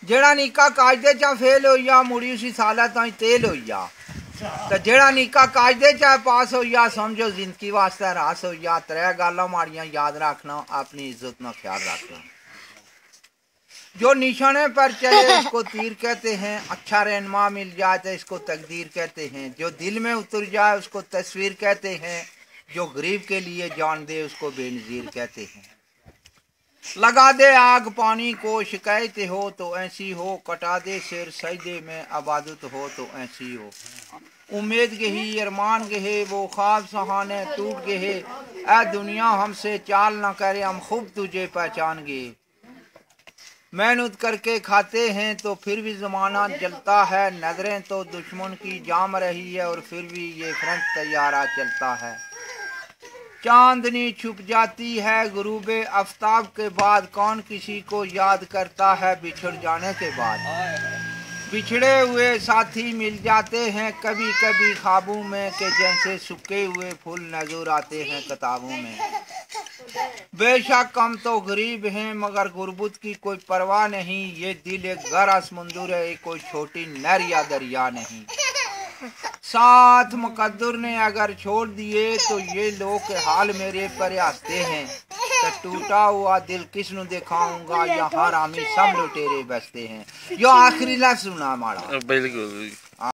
जेड़ा निक्का काजदे चा फेल होइया मुड़ी उसी साला ताई तेल होइया ते जेड़ा निक्का काजदे चा पास होइया समझो जिंदगी वास्ते रास होइया। त्रै गल्लां माड़ियां याद रखना, अपनी इज्जत ना ख्याल रखना। जो निशाने पर चले इसको तीर कहते हैं, अच्छा रहनुमा मिल जाए तो इसको तकदीर कहते हैं। जो दिल में उतर जाए उसको तस्वीर कहते हैं, जो गरीब के लिए जान दे उसको बेनज़ीर कहते हैं। लगा दे आग पानी को शिकायत हो तो ऐसी हो, कटा दे सिर सजदे में अबादत हो तो ऐसी हो। उम्मीद गही अरमान गहे वो ख्वाब सहाने टूट गए, ऐ दुनिया हमसे चाल न करे हम खूब तुझे पहचान गए। मेहनत करके खाते हैं तो फिर भी ज़माना जलता है, नजरें तो दुश्मन की जाम रही है और फिर भी ये फ्रंट तैयारा चलता है। चांदनी छुप जाती है गुरूबे आफ्ताब के बाद, कौन किसी को याद करता है बिछड़ जाने के बाद। बिछड़े हुए साथी मिल जाते हैं कभी कभी ख्वाबों में, के जैसे सूखे हुए फूल नजर आते हैं किताबों में। बेशक हम तो गरीब हैं मगर गुर्बत की कोई परवाह नहीं, ये दिल एक गहरा समुंदर है कोई छोटी नहर या दरिया नहीं। साथ मुकद्दर ने अगर छोड़ दिए तो ये लोग के हाल मेरे पर हंसते हैं, तो टूटा हुआ दिल किसनु दिखाऊंगा, यहाँ रामी सब लुटेरे बसते हैं। यो आखिरी लफ्ज़ सुना हमारा। बिल्कुल।